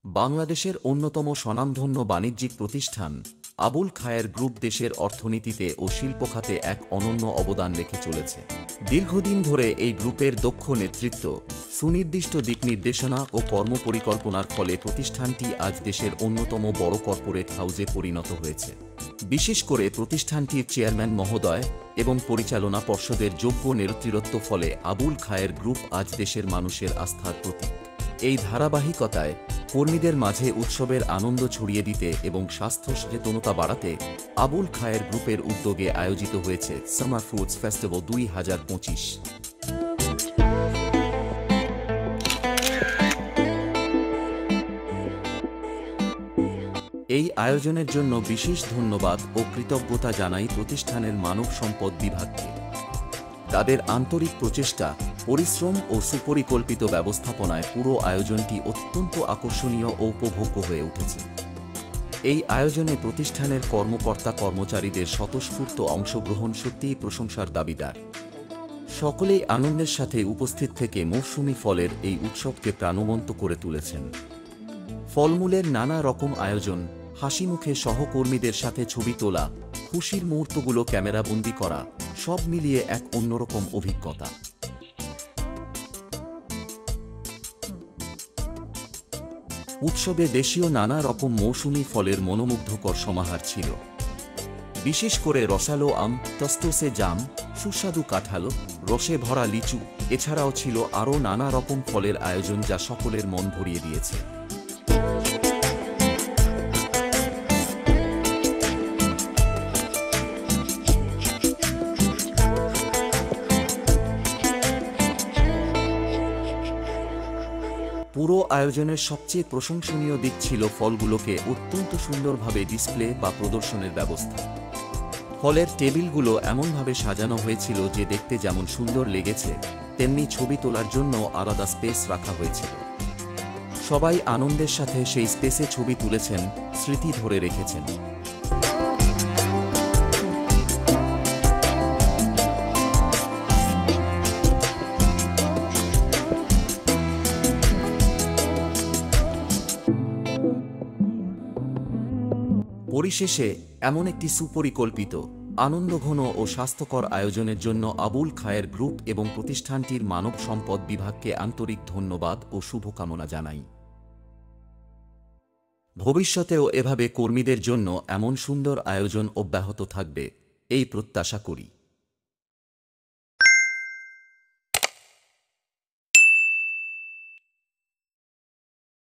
বাংলাদেশের অন্যতম স্বনামধন্য বাণিজ্যিক প্রতিষ্ঠান আবুল খায়ের গ্রুপ দেশের অর্থনীতিতে ও শিল্প খাতে এক অনন্য অবদান রেখে চলেছে। দীর্ঘদিন ধরে এই গ্রুপের দক্ষ নেতৃত্ব, সুনির্দিষ্ট দিকনির্দেশনা ও কর্মপরিকল্পনার ফলে প্রতিষ্ঠানটি আজ দেশের অন্যতম বড় কর্পোরেট হাউজে পরিণত হয়েছে। বিশেষ করে প্রতিষ্ঠানটির চেয়ারম্যান মহোদয় এবং পরিচালনা পর্ষদের যোগ্য নেতৃত্ব ফলে আবুল খায়ের গ্রুপ আজ দেশের মানুষের আস্থার প্রতীক। এই ধারাবাহিকতায় কর্মীদের মাঝে উৎসবের আনন্দ ছড়িয়ে দিতে এবং স্বাস্থ্য সচেতনতা বাড়াতে আবুল খায়ের গ্রুপের উদ্যোগে আয়োজিত হয়েছে সামার ফুডস ফেস্টিভ্যাল 2025। এই আয়োজনের জন্য বিশেষ ধন্যবাদ ও কৃতজ্ঞতা জানাই প্রতিষ্ঠানের মানব সম্পদ বিভাগকে। তাদের আন্তরিক প্রচেষ্টা, পরিশ্রম ও সুপরিকল্পিত ব্যবস্থাপনায় পুরো আয়োজনটি অত্যন্ত আকর্ষণীয় ও উপভোগ্য হয়ে উঠেছে। এই আয়োজনে প্রতিষ্ঠানের কর্মকর্তা কর্মচারীদের স্বতঃস্ফূর্ত অংশগ্রহণ সত্যিই প্রশংসার দাবিদার। সকলেই আনন্দের সাথে উপস্থিত থেকে মৌসুমি ফলের এই উৎসবকে প্রাণবন্ত করে তুলেছেন। ফলমূলের নানা রকম আয়োজন, হাসিমুখে সহকর্মীদের সাথে ছবি তোলা, খুশির মুহূর্তগুলো ক্যামেরাবন্দি করা, সব মিলিয়ে এক অন্যরকম অভিজ্ঞতা। উৎসবে দেশীয় নানা রকম মৌসুমি ফলের মনোমুগ্ধকর সমাহার ছিল। বিশেষ করে রসালো আম, তস্তসে জাম, সুস্বাদু কাঁঠাল, রসে ভরা লিচু, এছাড়াও ছিল আরও নানা রকম ফলের আয়োজন যা সকলের মন ভরিয়ে দিয়েছে। পুরো আয়োজনের সবচেয়ে প্রশংসনীয় দিক ছিল ফলগুলোকে অত্যন্ত সুন্দরভাবে ডিসপ্লে বা প্রদর্শনের ব্যবস্থা। ফলের টেবিলগুলো এমনভাবে সাজানো হয়েছিল যে দেখতে যেমন সুন্দর লেগেছে, তেমনি ছবি তোলার জন্য আলাদা স্পেস রাখা হয়েছিল। সবাই আনন্দের সাথে সেই স্পেসে ছবি তুলেছেন, স্মৃতি ধরে রেখেছেন। পরিশেষে এমন একটি সুপরিকল্পিত, আনন্দঘন ও স্বাস্থ্যকর আয়োজনের জন্য আবুল খায়ের গ্রুপ এবং প্রতিষ্ঠানটির মানব সম্পদ বিভাগকে আন্তরিক ধন্যবাদ ও শুভকামনা জানাই। ভবিষ্যতেও এভাবে কর্মীদের জন্য এমন সুন্দর আয়োজন অব্যাহত থাকবে, এই প্রত্যাশা করি।